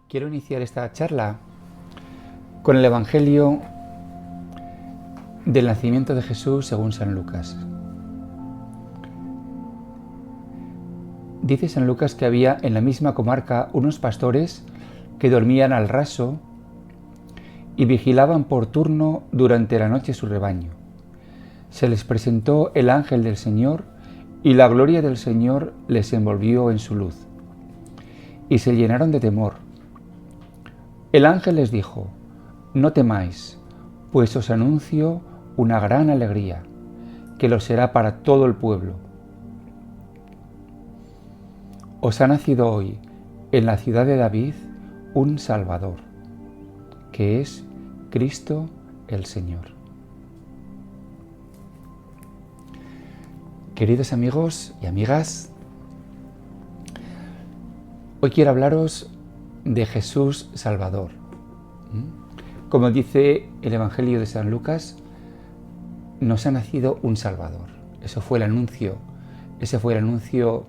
Quiero iniciar esta charla con el Evangelio del nacimiento de Jesús según San Lucas. Dice San Lucas que había en la misma comarca unos pastores que dormían al raso y vigilaban por turno durante la noche su rebaño. Se les presentó el ángel del Señor y la gloria del Señor les envolvió en su luz. Y se llenaron de temor. El ángel les dijo: no temáis, pues os anuncio una gran alegría, que lo será para todo el pueblo. Os ha nacido hoy, en la ciudad de David, un Salvador, que es Cristo el Señor. Queridos amigos y amigas, hoy quiero hablaros de Jesús Salvador. Como dice el Evangelio de San Lucas, nos ha nacido un Salvador. Ese fue el anuncio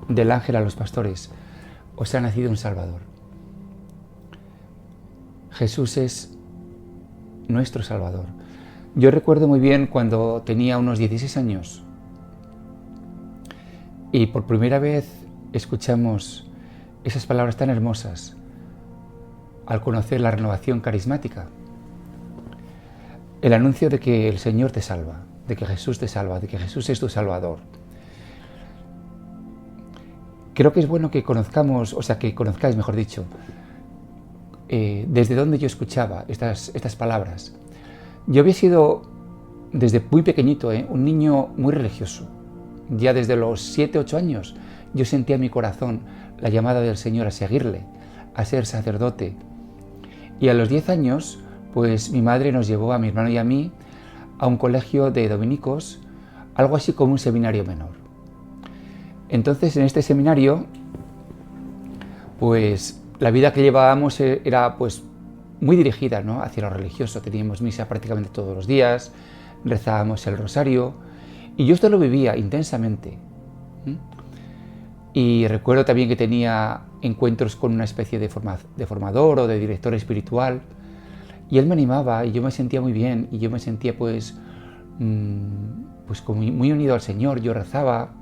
del ángel a los pastores. Os ha nacido un Salvador. Jesús es nuestro Salvador. Yo recuerdo muy bien cuando tenía unos 16 años y por primera vez escuchamos esas palabras tan hermosas al conocer la renovación carismática. El anuncio de que el Señor te salva, de que Jesús te salva, de que Jesús es tu Salvador. Creo que es bueno que conozcáis, mejor dicho, desde dónde yo escuchaba estas palabras. Yo había sido, desde muy pequeñito, un niño muy religioso. Ya desde los 7, 8 años, yo sentía en mi corazón la llamada del Señor a seguirle, a ser sacerdote. Y a los 10 años, pues mi madre nos llevó a mi hermano y a mí a un colegio de dominicos, algo así como un seminario menor. Entonces, en este seminario, pues la vida que llevábamos era pues muy dirigida, ¿no?, hacia lo religioso. Teníamos misa prácticamente todos los días, rezábamos el rosario, y yo esto lo vivía intensamente. Y recuerdo también que tenía encuentros con una especie de formador o de director espiritual, y él me animaba y yo me sentía muy bien, y yo me sentía pues como muy unido al Señor. Yo rezaba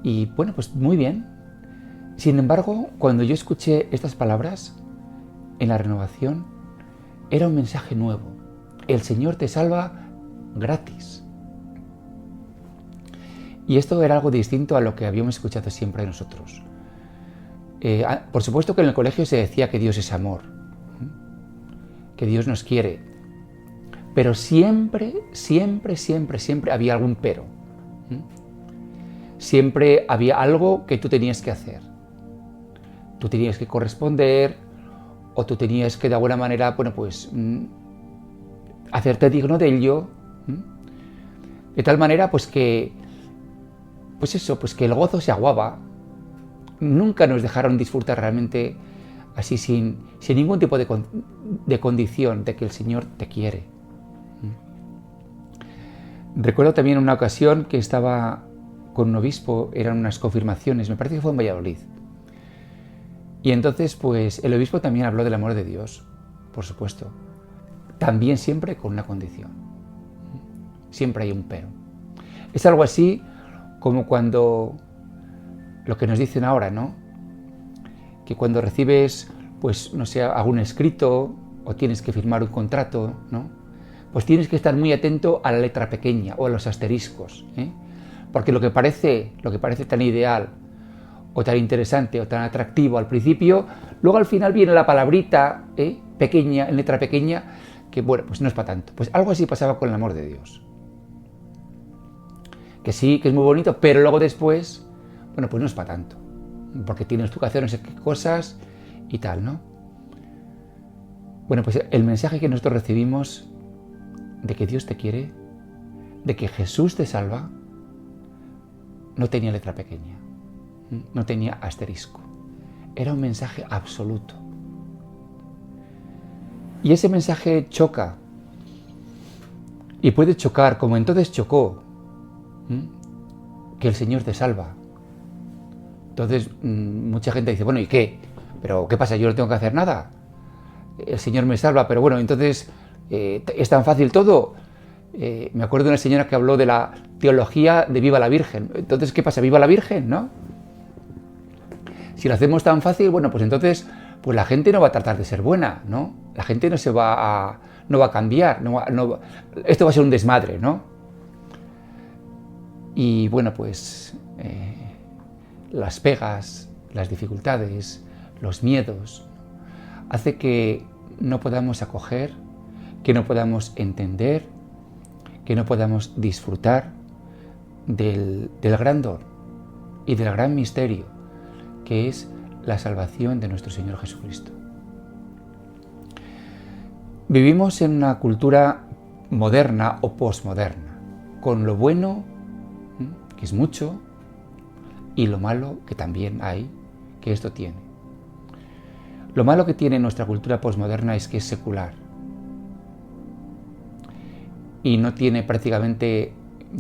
y bueno, pues muy bien. Sin embargo, cuando yo escuché estas palabras en la renovación, era un mensaje nuevo. El Señor te salva gratis. Y esto era algo distinto a lo que habíamos escuchado siempre de nosotros. Por supuesto que en el colegio se decía que Dios es amor, que Dios nos quiere, pero siempre había algún pero. Siempre había algo que tú tenías que hacer. Tú tenías que corresponder, o tú tenías que de alguna manera, hacerte digno de ello, de tal manera que el gozo se aguaba. Nunca nos dejaron disfrutar realmente así sin ningún tipo de condición de que el Señor te quiere. Recuerdo también una ocasión que estaba con un obispo, eran unas confirmaciones, me parece que fue en Valladolid. Y entonces pues el obispo también habló del amor de Dios, por supuesto. También siempre con una condición. Siempre hay un pero. Es algo así como cuando lo que nos dicen ahora, ¿no?, que cuando recibes, algún escrito o tienes que firmar un contrato, ¿no?, pues tienes que estar muy atento a la letra pequeña o a los asteriscos, porque lo que parece tan ideal o tan interesante o tan atractivo al principio, luego al final viene la palabrita pequeña, en letra pequeña, que pues no es para tanto. Pues algo así pasaba con el amor de Dios. Que sí, que es muy bonito, pero luego después, pues no es para tanto, porque tienes tú que hacer no sé qué cosas y tal, ¿no? Bueno, pues el mensaje que nosotros recibimos de que Dios te quiere, de que Jesús te salva, no tenía letra pequeña, no tenía asterisco, era un mensaje absoluto. Y ese mensaje choca, y puede chocar, como entonces chocó, que el Señor te salva. Entonces, mucha gente dice, bueno, ¿y qué? pero ¿qué pasa? Yo no tengo que hacer nada. El Señor me salva, pero bueno, entonces es tan fácil todo. Me acuerdo de una señora que habló de la teología de Viva la Virgen. Entonces, ¿qué pasa? ¿Viva la Virgen? ¿No? Si lo hacemos tan fácil, bueno, pues entonces pues la gente no va a tratar de ser buena, ¿no? La gente no va a cambiar, esto va a ser un desmadre, ¿no? Y bueno, pues las pegas, las dificultades, los miedos, hace que no podamos acoger, que no podamos entender, que no podamos disfrutar del gran don y del gran misterio que es la salvación de nuestro Señor Jesucristo. Vivimos en una cultura moderna o posmoderna, con lo bueno, que es mucho, y lo malo, que también hay, que esto tiene. Lo malo que tiene nuestra cultura posmoderna es que es secular y no tiene prácticamente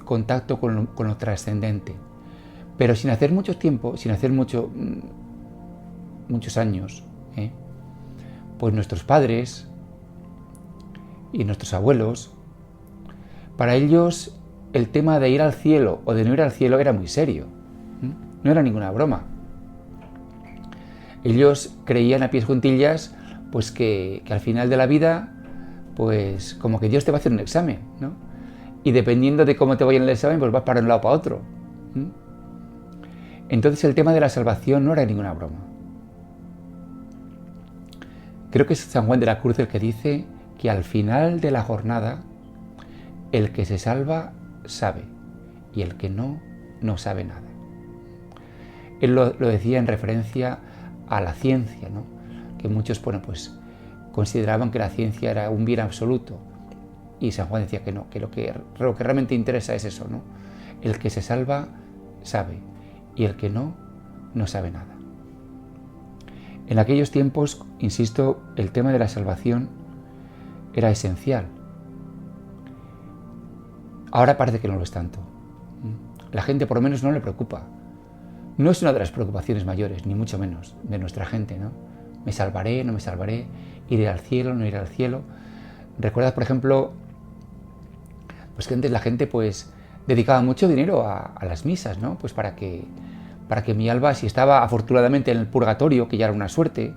contacto con lo trascendente. Pero sin hacer mucho tiempo, sin hacer muchos años, pues nuestros padres y nuestros abuelos, para ellos el tema de ir al cielo o de no ir al cielo era muy serio, no era ninguna broma. Ellos creían a pies juntillas pues que al final de la vida, pues como que Dios te va a hacer un examen, ¿no? Y dependiendo de cómo te vaya en el examen, pues vas para un lado o para otro. Entonces el tema de la salvación no era ninguna broma. Creo que es San Juan de la Cruz el que dice que al final de la jornada el que se salva sabe y el que no sabe nada. Él lo decía en referencia a la ciencia, ¿no? Que muchos, bueno, pues consideraban que la ciencia era un bien absoluto y San Juan decía que no, que lo que realmente interesa es eso, ¿no? El que se salva sabe y el que no sabe nada. En aquellos tiempos, insisto, el tema de la salvación era esencial. Ahora parece que no lo es tanto. La gente por lo menos no le preocupa. No es una de las preocupaciones mayores, ni mucho menos, de nuestra gente, ¿no? ¿Me salvaré, no me salvaré? ¿Iré al cielo, no iré al cielo? ¿Recuerdas, por ejemplo, pues que antes la gente pues dedicaba mucho dinero a las misas, ¿no? Pues para que mi alma, si estaba afortunadamente en el purgatorio, que ya era una suerte,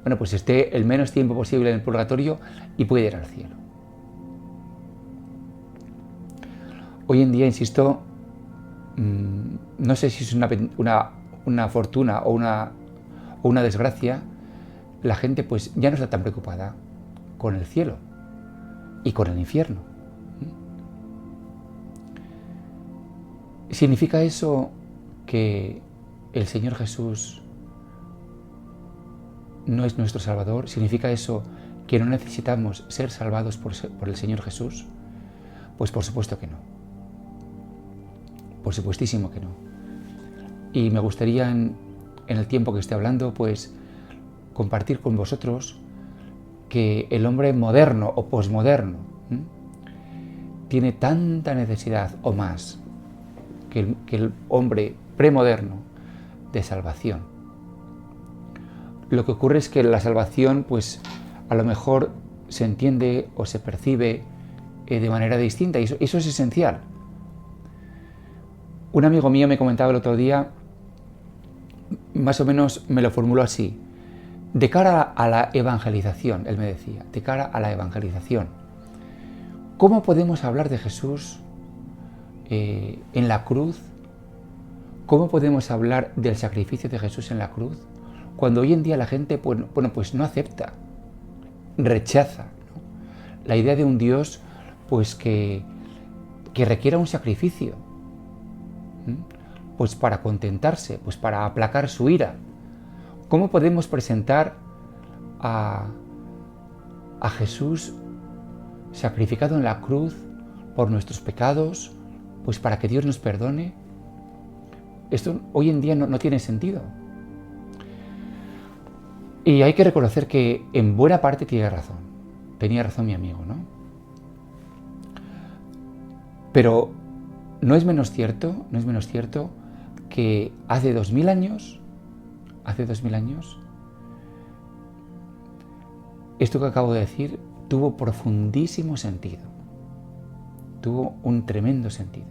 bueno, pues esté el menos tiempo posible en el purgatorio y pueda ir al cielo. Hoy en día, insisto, no sé si es una fortuna o una desgracia, la gente pues ya no está tan preocupada con el cielo y con el infierno. ¿Significa eso que el Señor Jesús no es nuestro Salvador? ¿Significa eso que no necesitamos ser salvados por el Señor Jesús? Pues por supuesto que no. Por supuestísimo que no. Y me gustaría en el tiempo que esté hablando, pues compartir con vosotros que el hombre moderno o posmoderno tiene tanta necesidad o más que el hombre premoderno de salvación. Lo que ocurre es que la salvación, pues a lo mejor se entiende o se percibe de manera distinta y eso es esencial. Un amigo mío me comentaba el otro día, más o menos me lo formuló así: de cara a la evangelización, él me decía, de cara a la evangelización, ¿cómo podemos hablar de Jesús en la cruz? ¿Cómo podemos hablar del sacrificio de Jesús en la cruz cuando hoy en día la gente pues no acepta, rechaza, ¿no?, la idea de un Dios pues que requiera un sacrificio, pues para contentarse, pues para aplacar su ira? ¿Cómo podemos presentar a Jesús sacrificado en la cruz por nuestros pecados, pues para que Dios nos perdone? Esto hoy en día no tiene sentido. Y hay que reconocer que en buena parte tiene razón. Tenía razón mi amigo, ¿no? Pero no es menos cierto que hace 2000 años, esto que acabo de decir tuvo profundísimo sentido, tuvo un tremendo sentido.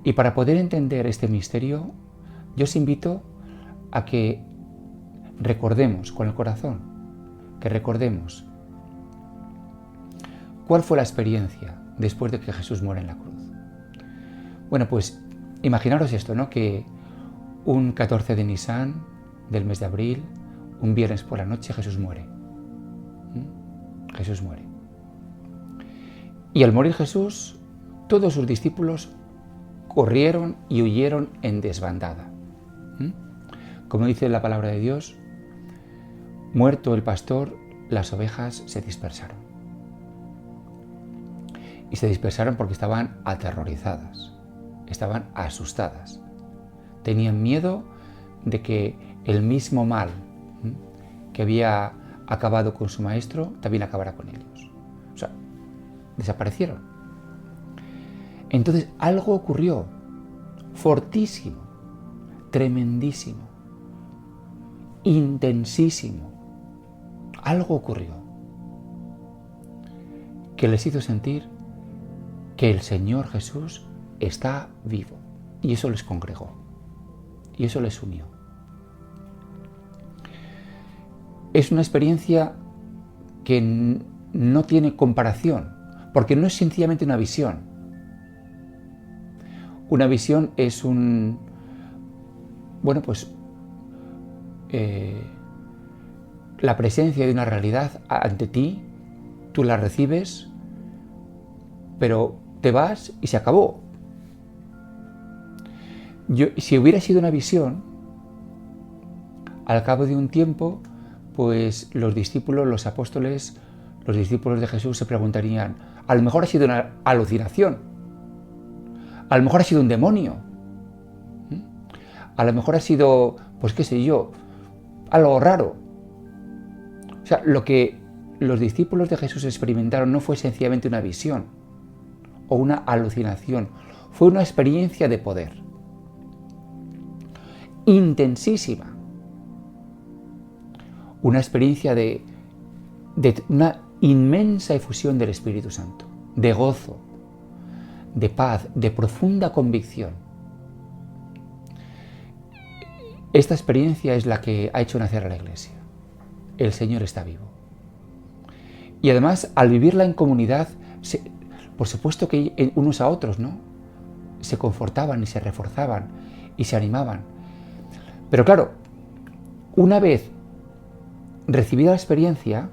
Y para poder entender este misterio, yo os invito a que recordemos con el corazón, que recordemos cuál fue la experiencia después de que Jesús muere en la cruz. Bueno, pues imaginaros esto, ¿no? Que un 14 de Nisan del mes de abril, un viernes por la noche, Jesús muere. Jesús muere. Y al morir Jesús, todos sus discípulos corrieron y huyeron en desbandada. Como dice la palabra de Dios, muerto el pastor, las ovejas se dispersaron. Y se dispersaron porque estaban aterrorizadas, estaban asustadas. Tenían miedo de que el mismo mal que había acabado con su maestro también acabara con ellos. O sea, desaparecieron. Entonces algo ocurrió fortísimo, tremendísimo, intensísimo. Algo ocurrió que les hizo sentir que el Señor Jesús está vivo. Y eso les congregó. Y eso les unió. Es una experiencia que no tiene comparación, porque no es sencillamente una visión. Una visión es la presencia de una realidad ante ti, tú la recibes, pero te vas y se acabó. Si hubiera sido una visión, al cabo de un tiempo, pues los discípulos, los apóstoles, los discípulos de Jesús se preguntarían, a lo mejor ha sido una alucinación, a lo mejor ha sido un demonio, a lo mejor ha sido, pues qué sé yo, algo raro. O sea, lo que los discípulos de Jesús experimentaron no fue sencillamente una visión o una alucinación, fue una experiencia de poder intensísima, una experiencia de una inmensa efusión del Espíritu Santo, de gozo, de paz, de profunda convicción. Esta experiencia es la que ha hecho nacer a la Iglesia. El Señor está vivo. Y además, al vivirla en comunidad, por supuesto que unos a otros, ¿no? Se confortaban y se reforzaban y se animaban. Pero claro, una vez recibida la experiencia,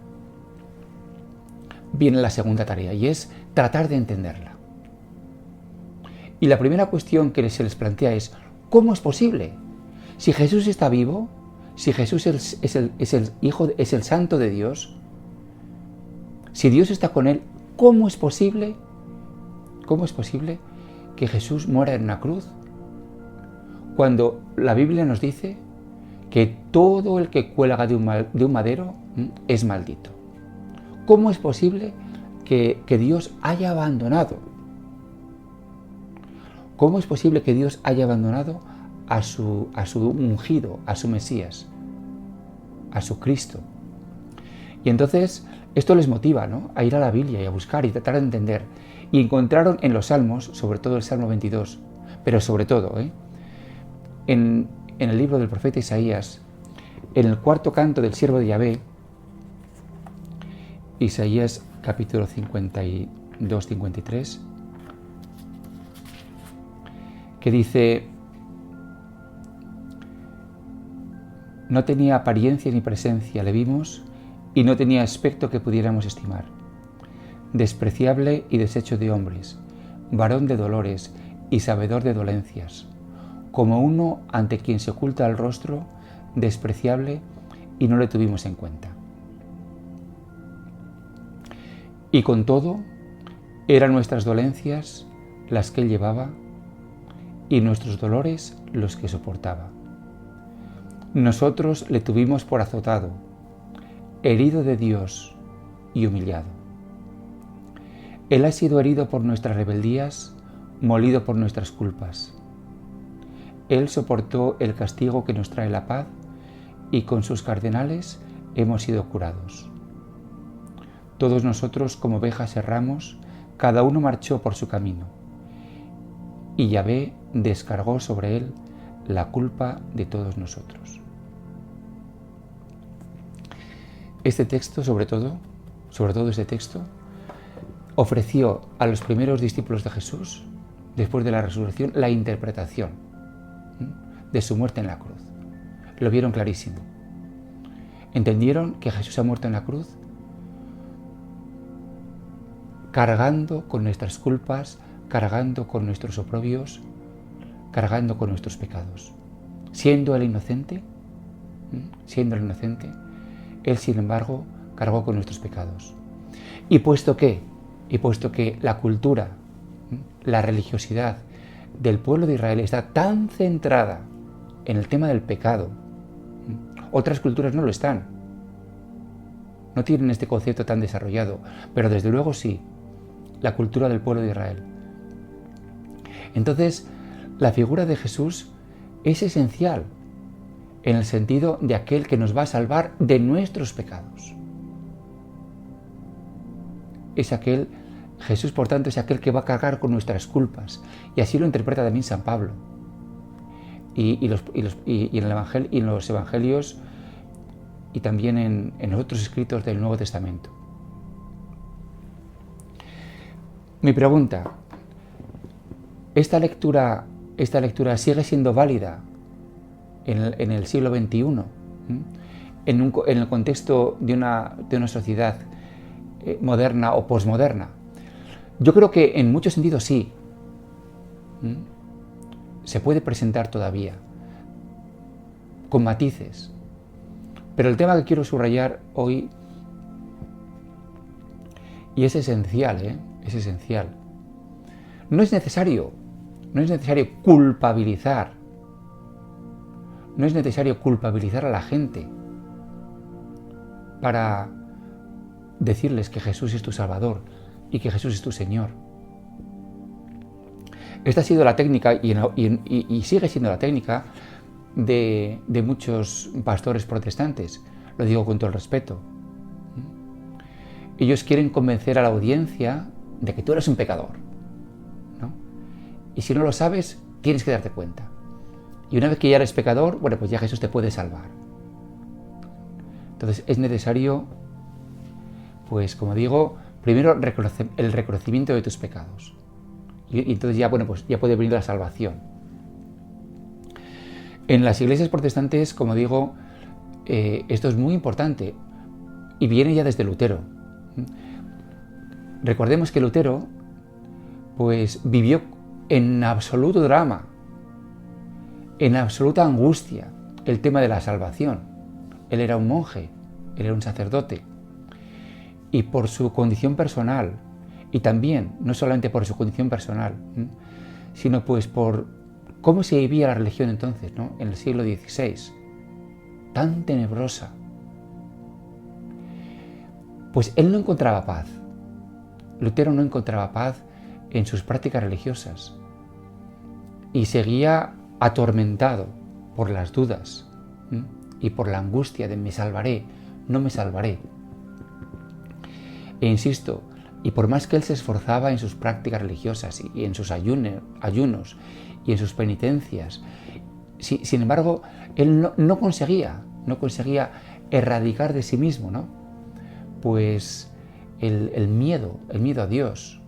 viene la segunda tarea y es tratar de entenderla. Y la primera cuestión que se les plantea es, ¿cómo es posible? Si Jesús está vivo, si Jesús es el Hijo, es el Santo de Dios, si Dios está con él, ¿cómo es posible que Jesús muera en una cruz? Cuando la Biblia nos dice que todo el que cuelga de un madero es maldito. ¿Cómo es posible que Dios haya abandonado? ¿Cómo es posible que Dios haya abandonado a su ungido, a su Mesías, a su Cristo? Y entonces esto les motiva, ¿no?, a ir a la Biblia y a buscar y tratar de entender. Y encontraron en los Salmos, sobre todo el Salmo 22, pero sobre todo en el libro del profeta Isaías, en el cuarto canto del siervo de Yahvé, Isaías capítulo 52-53, que dice: no tenía apariencia ni presencia, le vimos, y no tenía aspecto que pudiéramos estimar. Despreciable y deshecho de hombres, varón de dolores y sabedor de dolencias, como uno ante quien se oculta el rostro, despreciable, y no le tuvimos en cuenta. Y con todo, eran nuestras dolencias las que él llevaba, y nuestros dolores los que soportaba. Nosotros le tuvimos por azotado, herido de Dios y humillado. Él ha sido herido por nuestras rebeldías, molido por nuestras culpas. Él soportó el castigo que nos trae la paz, y con sus cardenales hemos sido curados. Todos nosotros como ovejas erramos, cada uno marchó por su camino, y Yahvé descargó sobre él la culpa de todos nosotros. Este texto, sobre todo este texto, ofreció a los primeros discípulos de Jesús, después de la resurrección, la interpretación de su muerte en la cruz. Lo vieron clarísimo. Entendieron que Jesús ha muerto en la cruz cargando con nuestras culpas, cargando con nuestros oprobios, cargando con nuestros pecados. Siendo el inocente, Él, sin embargo, cargó con nuestros pecados. Y puesto que la cultura, la religiosidad del pueblo de Israel está tan centrada en el tema del pecado, otras culturas no lo están. No tienen este concepto tan desarrollado, pero desde luego sí, la cultura del pueblo de Israel. Entonces, la figura de Jesús es esencial en el sentido de aquel que nos va a salvar de nuestros pecados. Jesús, por tanto, es aquel que va a cargar con nuestras culpas, y así lo interpreta también San Pablo. Y en los evangelios y también en los otros escritos del Nuevo Testamento. Mi pregunta, ¿esta lectura sigue siendo válida en el siglo XXI? En el contexto de una sociedad moderna o posmoderna. Yo creo que en muchos sentidos sí. Se puede presentar todavía, con matices. Pero el tema que quiero subrayar hoy, y es esencial, es esencial. No es necesario culpabilizar. No es necesario culpabilizar a la gente para decirles que Jesús es tu Salvador y que Jesús es tu Señor. Esta ha sido la técnica y sigue siendo la técnica de muchos pastores protestantes. Lo digo con todo el respeto. Ellos quieren convencer a la audiencia de que tú eres un pecador, ¿no? Y si no lo sabes, tienes que darte cuenta. Y una vez que ya eres pecador, bueno, pues ya Jesús te puede salvar. Entonces es necesario, pues como digo, primero el reconocimiento de tus pecados. Y entonces ya, bueno, pues ya puede venir la salvación. En las iglesias protestantes, como digo, esto es muy importante y viene ya desde Lutero. Recordemos que Lutero, pues vivió en absoluto drama, en absoluta angustia, el tema de la salvación. Él era un monje, él era un sacerdote, y por su condición personal, y también, no solamente por su condición personal, sino pues por cómo se vivía la religión entonces, ¿no? En el siglo XVI, tan tenebrosa. Pues él no encontraba paz. Lutero no encontraba paz en sus prácticas religiosas y seguía atormentado por las dudas y por la angustia de me salvaré, no me salvaré. E insisto, y por más que él se esforzaba en sus prácticas religiosas y en sus ayunos y en sus penitencias, sin embargo, él no conseguía erradicar de sí mismo, ¿no? Pues el miedo a Dios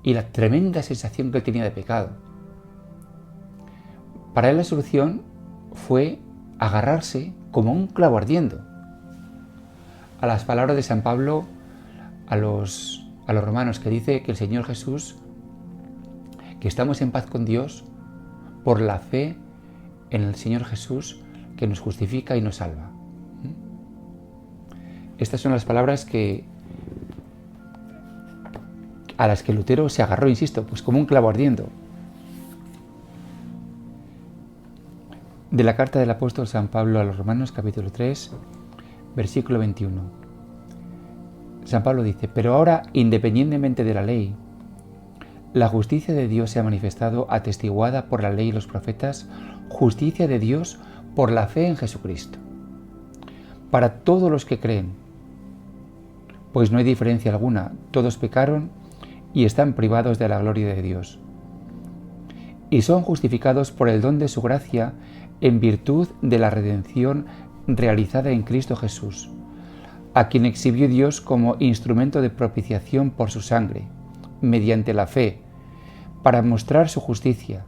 y la tremenda sensación que él tenía de pecado. Para él la solución fue agarrarse como un clavo ardiendo a las palabras de San Pablo a los romanos, que dice que el Señor Jesús, que estamos en paz con Dios por la fe en el Señor Jesús, que nos justifica y nos salva. Estas son las palabras a las que Lutero se agarró, insisto, pues como un clavo ardiendo. De la carta del apóstol San Pablo a los Romanos, capítulo 3, versículo 21. San Pablo dice: pero ahora, independientemente de la ley, la justicia de Dios se ha manifestado, atestiguada por la ley y los profetas, justicia de Dios por la fe en Jesucristo, para todos los que creen. pues no hay diferencia alguna, todos pecaron y están privados de la gloria de Dios. Y son justificados por el don de su gracia en virtud de la redención realizada en Cristo Jesús, a quien exhibió Dios como instrumento de propiciación por su sangre, mediante la fe, para mostrar su justicia,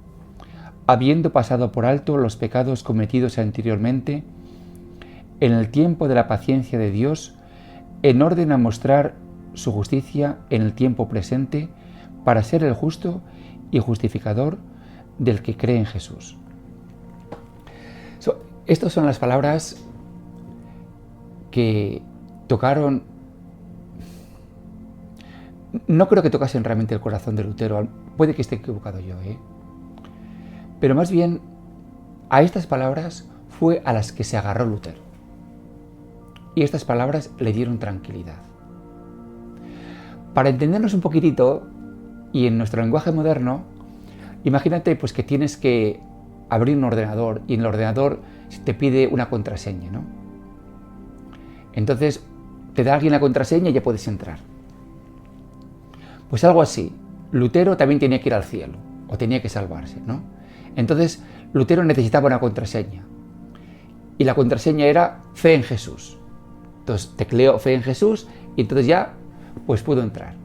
habiendo pasado por alto los pecados cometidos anteriormente, en el tiempo de la paciencia de Dios, en orden a mostrar su justicia en el tiempo presente, para ser el justo y justificador del que cree en Jesús. Estas son las palabras que tocaron, no creo que tocasen realmente el corazón de Lutero, puede que esté equivocado yo, pero más bien a estas palabras fue a las que se agarró Lutero. Y estas palabras le dieron tranquilidad. Para entendernos un poquitito, y en nuestro lenguaje moderno, imagínate pues que tienes que abrir un ordenador y en el ordenador te pide una contraseña, ¿no? Entonces te da alguien la contraseña y ya puedes entrar. Pues algo así. Lutero también tenía que ir al cielo, o tenía que salvarse, ¿no? Entonces Lutero necesitaba una contraseña. Y la contraseña era fe en Jesús. Entonces tecleó fe en Jesús y entonces ya pues pudo entrar.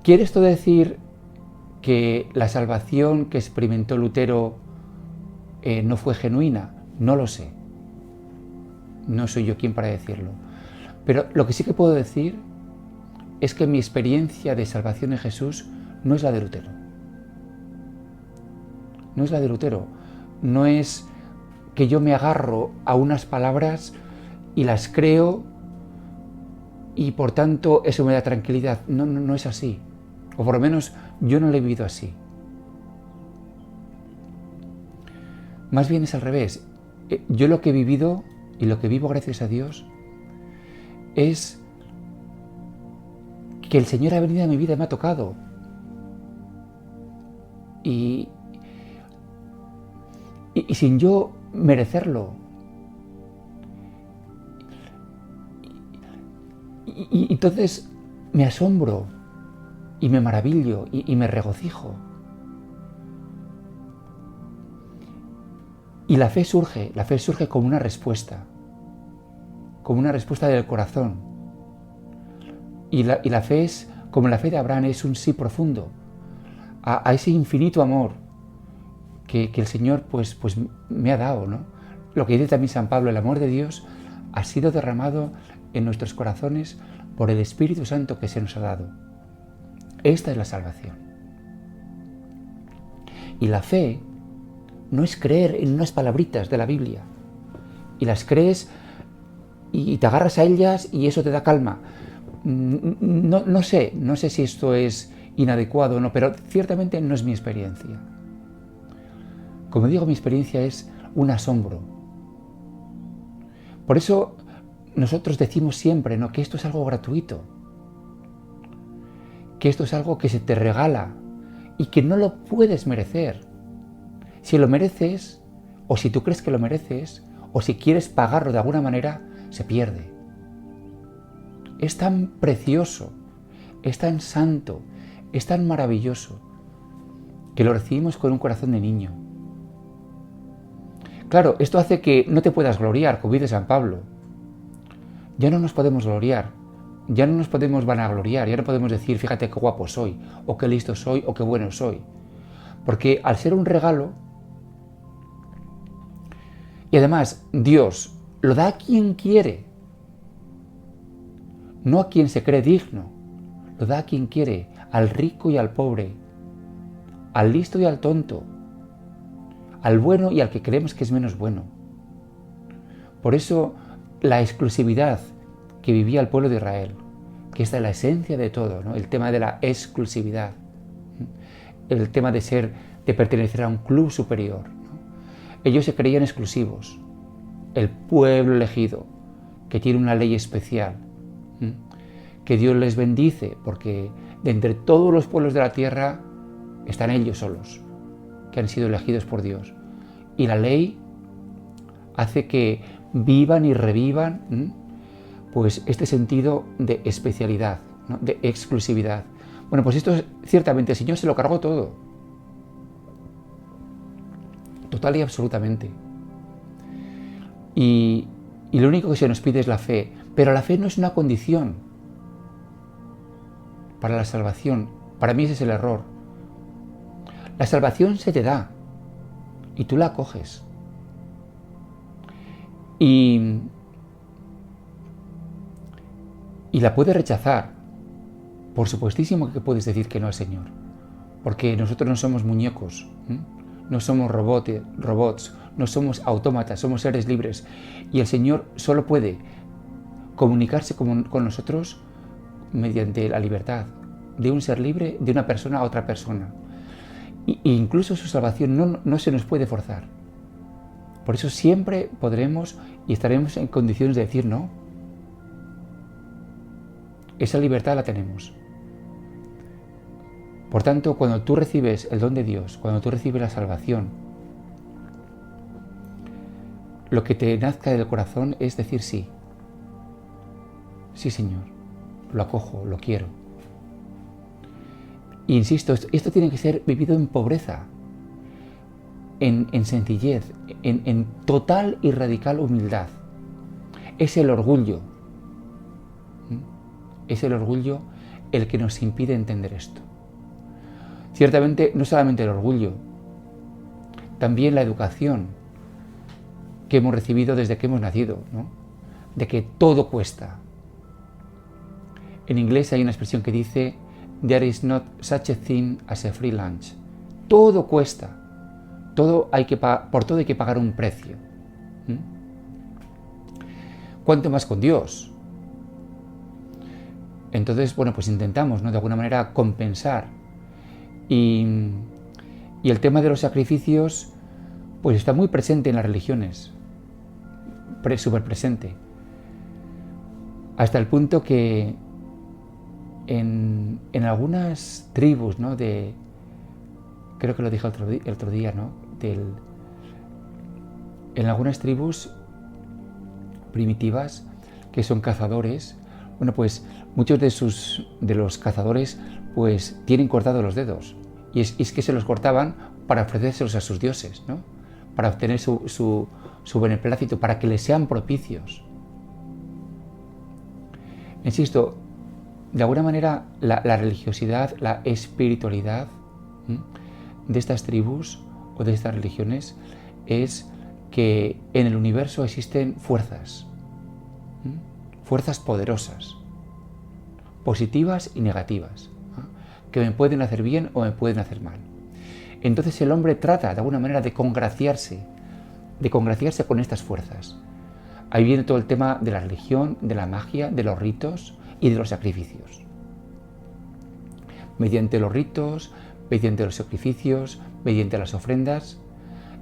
¿Quiere esto decir que la salvación que experimentó Lutero no fue genuina? No lo sé. No soy yo quien para decirlo. Pero lo que sí que puedo decir es que mi experiencia de salvación en Jesús no es la de Lutero. No es la de Lutero. No es que yo me agarro a unas palabras y las creo y por tanto eso me da tranquilidad. No es así. O por lo menos yo no lo he vivido así. Más bien es al revés. Yo lo que he vivido y lo que vivo gracias a Dios es que el Señor ha venido a mi vida y me ha tocado. Y sin yo merecerlo. Y entonces me asombro y me maravillo y me regocijo. Y la fe surge como una respuesta del corazón. Y la fe es, como la fe de Abraham, es un sí profundo a ese infinito amor que el Señor pues me ha dado, ¿no? Lo que dice también San Pablo, el amor de Dios ha sido derramado en nuestros corazones por el Espíritu Santo que se nos ha dado. Esta es la salvación. Y la fe no es creer en unas palabritas de la Biblia. Y las crees y te agarras a ellas y eso te da calma. No sé si esto es inadecuado o no, pero ciertamente no es mi experiencia. Como digo, mi experiencia es un asombro. Por eso nosotros decimos siempre, ¿no?, que esto es algo gratuito, que esto es algo que se te regala y que no lo puedes merecer. Si lo mereces, o si tú crees que lo mereces, o si quieres pagarlo de alguna manera, se pierde. Es tan precioso, es tan santo, es tan maravilloso, que lo recibimos con un corazón de niño. Claro, esto hace que no te puedas gloriar, como dice San Pablo. Ya no nos podemos gloriar, ya no nos podemos vanagloriar, ya no podemos decir, fíjate qué guapo soy, o qué listo soy, o qué bueno soy. Porque al ser un regalo, y además Dios lo da a quien quiere, no a quien se cree digno, lo da a quien quiere, al rico y al pobre, al listo y al tonto, al bueno y al que creemos que es menos bueno. Por eso la exclusividad que vivía el pueblo de Israel, que esta es la esencia de todo, ¿no?, el tema de la exclusividad, el tema de pertenecer a un club superior, ¿no? Ellos se creían exclusivos, el pueblo elegido, que tiene una ley especial, que Dios les bendice, porque de entre todos los pueblos de la tierra están ellos solos, que han sido elegidos por Dios. Y la ley hace que vivan y revivan pues este sentido de especialidad, ¿no? De exclusividad. Bueno, pues esto ciertamente el Señor se lo cargó todo, total y absolutamente. Y lo único que se nos pide es la fe, pero la fe no es una condición para la salvación. Para mí ese es el error. La salvación se te da y tú la acoges. Y la puedes rechazar. Por supuestísimo que puedes decir que no al Señor, porque nosotros no somos muñecos, no somos robots, no somos autómatas, somos seres libres. Y el Señor solo puede comunicarse con nosotros mediante la libertad de un ser libre, de una persona a otra persona. E incluso su salvación no se nos puede forzar. Por eso siempre podremos y estaremos en condiciones de decir no. Esa libertad la tenemos. Por tanto, cuando tú recibes el don de Dios, cuando tú recibes la salvación, lo que te nazca del corazón es decir sí. Sí, Señor, lo acojo, lo quiero. E insisto, esto tiene que ser vivido en pobreza, en sencillez, en total y radical humildad. Es el orgullo. Es el orgullo el que nos impide entender esto. Ciertamente, no solamente el orgullo, también la educación que hemos recibido desde que hemos nacido, ¿no? De que todo cuesta. En inglés hay una expresión que dice "There is not such a thing as a free lunch". Todo cuesta. Por todo hay que pagar un precio. ¿Cuánto más con Dios? Entonces, bueno, pues intentamos, ¿no?, de alguna manera compensar. Y el tema de los sacrificios, pues está muy presente en las religiones, súper presente. Hasta el punto que en algunas tribus, ¿no?, creo que lo dije el otro día, ¿no?, en algunas tribus primitivas que son cazadores, bueno, pues muchos de los cazadores pues tienen cortados los dedos, y es que se los cortaban para ofrecérselos a sus dioses, ¿no?, para obtener su beneplácito, para que les sean propicios. Insisto, de alguna manera la religiosidad, la espiritualidad de estas tribus o de estas religiones es que en el universo existen fuerzas poderosas, positivas y negativas, que me pueden hacer bien o me pueden hacer mal. Entonces el hombre trata de alguna manera de congraciarse con estas fuerzas. Ahí viene todo el tema de la religión, de la magia, de los ritos y de los sacrificios. Mediante los ritos, mediante los sacrificios, mediante las ofrendas,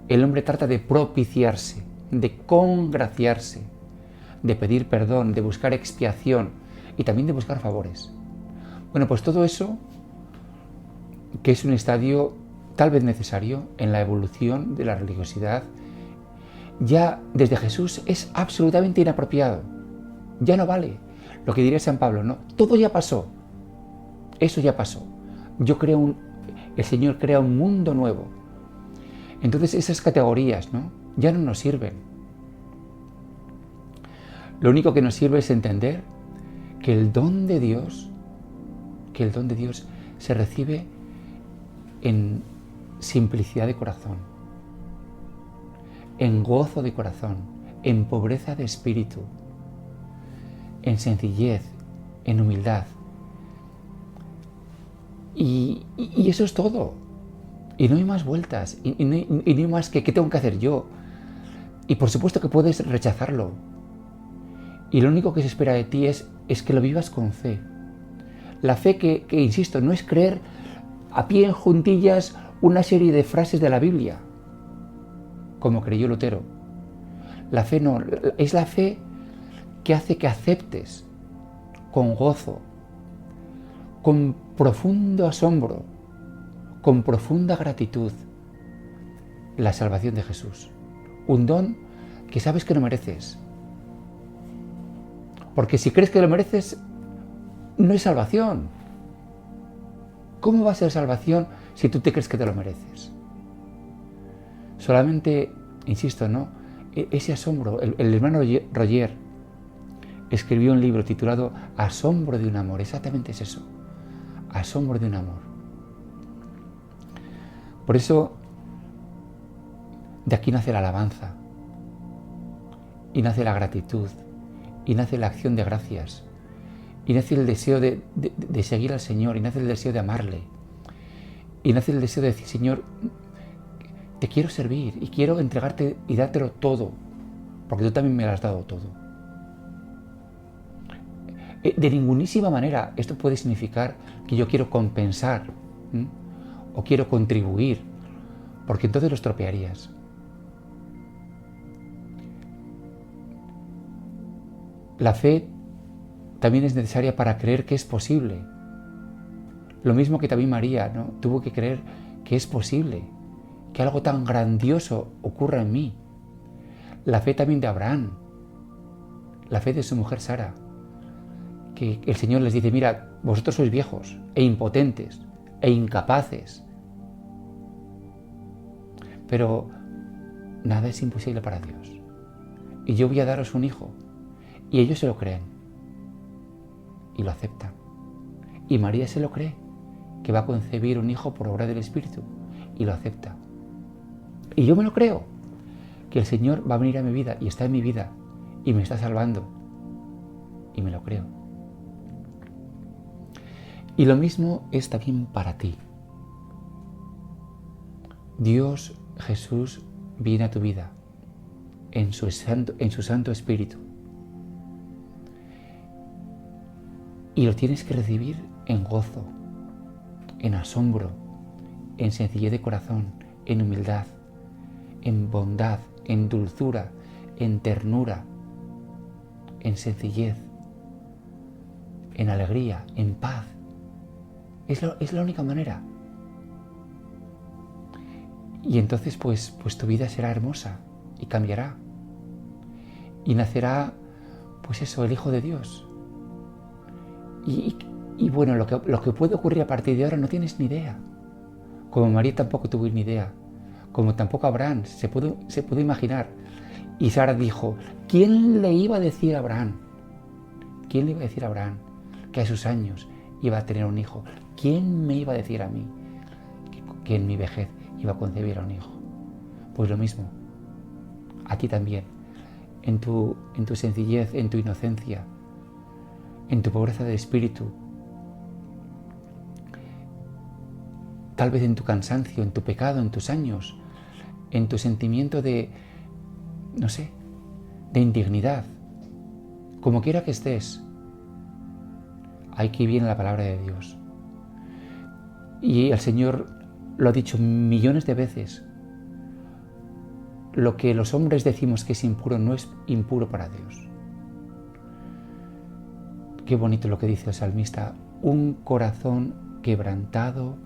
el hombre trata de propiciarse, de congraciarse, de pedir perdón, de buscar expiación y también de buscar favores. Bueno, pues todo eso, que es un estadio tal vez necesario en la evolución de la religiosidad, ya desde Jesús es absolutamente inapropiado. Ya no vale. Lo que diría San Pablo, no, todo ya pasó. Eso ya pasó. El Señor crea un mundo nuevo. Entonces esas categorías, ¿no?, ya no nos sirven. Lo único que nos sirve es entender que el don de Dios se recibe en simplicidad de corazón, en gozo de corazón, en pobreza de espíritu, en sencillez, en humildad. Y eso es todo. Y no hay más vueltas. Y no hay más que ¿qué tengo que hacer yo? Y por supuesto que puedes rechazarlo. Y lo único que se espera de ti es que lo vivas con fe. La fe que, insisto, no es creer a pie en juntillas una serie de frases de la Biblia, como creyó Lutero. La fe no, es la fe que hace que aceptes con gozo, con profundo asombro, con profunda gratitud, la salvación de Jesús. Un don que sabes que no mereces. Porque si crees que lo mereces, no es salvación. ¿Cómo va a ser salvación si tú te crees que te lo mereces? Solamente, insisto, ¿no? Ese asombro. El hermano Roger escribió un libro titulado Asombro de un amor. Exactamente es eso. Asombro de un amor. Por eso, de aquí nace la alabanza. Y nace la gratitud. Y nace la acción de gracias. Y nace el deseo de seguir al Señor. Y nace el deseo de amarle. Y nace el deseo de decir, Señor, te quiero servir y quiero entregarte y dártelo todo, porque tú también me lo has dado todo. De ningunísima manera esto puede significar que yo quiero compensar o quiero contribuir, porque entonces lo estropearías. La fe también es necesaria para creer que es posible. Lo mismo que también María, ¿no? Tuvo que creer que es posible, que algo tan grandioso ocurra en mí. La fe también de Abraham, la fe de su mujer Sara, que el Señor les dice, mira, vosotros sois viejos e impotentes e incapaces, pero nada es imposible para Dios. Y yo voy a daros un hijo. Y ellos se lo creen y lo aceptan. Y María se lo cree, que va a concebir un hijo por obra del Espíritu, y lo acepta. Y yo me lo creo, que el Señor va a venir a mi vida y está en mi vida y me está salvando. Y me lo creo. Y lo mismo es también para ti. Dios, Jesús, viene a tu vida en su Santo Espíritu. Y lo tienes que recibir en gozo, en asombro, en sencillez de corazón, en humildad, en bondad, en dulzura, en ternura, en sencillez, en alegría, en paz. Es la única manera. Y entonces pues tu vida será hermosa y cambiará. Y nacerá, pues eso, el Hijo de Dios. Y bueno, lo que puede ocurrir a partir de ahora no tienes ni idea. Como María tampoco tuvo ni idea. Como tampoco Abraham se pudo imaginar. Y Sara dijo, ¿quién le iba a decir a Abraham? ¿Quién le iba a decir a Abraham que a sus años iba a tener un hijo? ¿Quién me iba a decir a mí que en mi vejez iba a concebir a un hijo? Pues lo mismo, a ti también, en tu sencillez, en tu inocencia, en tu pobreza de espíritu, tal vez en tu cansancio, en tu pecado, en tus años, en tu sentimiento de, no sé, de indignidad, como quiera que estés, aquí viene la palabra de Dios. Y el Señor lo ha dicho millones de veces. Lo que los hombres decimos que es impuro no es impuro para Dios. Qué bonito lo que dice el salmista. Un corazón quebrantado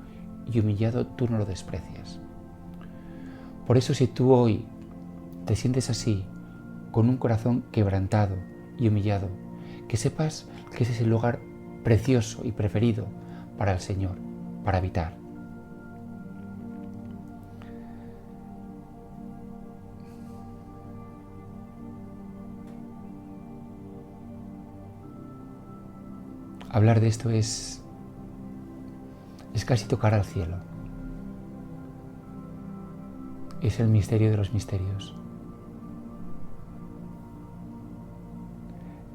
y humillado tú no lo desprecias. Por eso si tú hoy te sientes así, con un corazón quebrantado y humillado, que sepas que ese es el lugar precioso y preferido para el Señor, para habitar. Hablar de esto es casi tocar al cielo. Es el misterio de los misterios.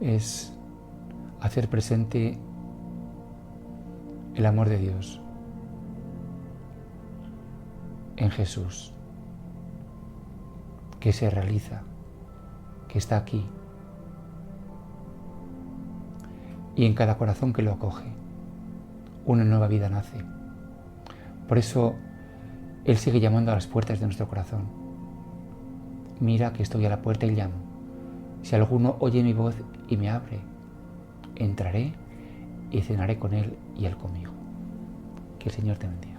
Es hacer presente el amor de Dios en Jesús, que se realiza, que está aquí, y en cada corazón que lo acoge, una nueva vida nace. Por eso Él sigue llamando a las puertas de nuestro corazón. Mira que estoy a la puerta y llamo. Si alguno oye mi voz y me abre, entraré y cenaré con Él y Él conmigo. Que el Señor te bendiga.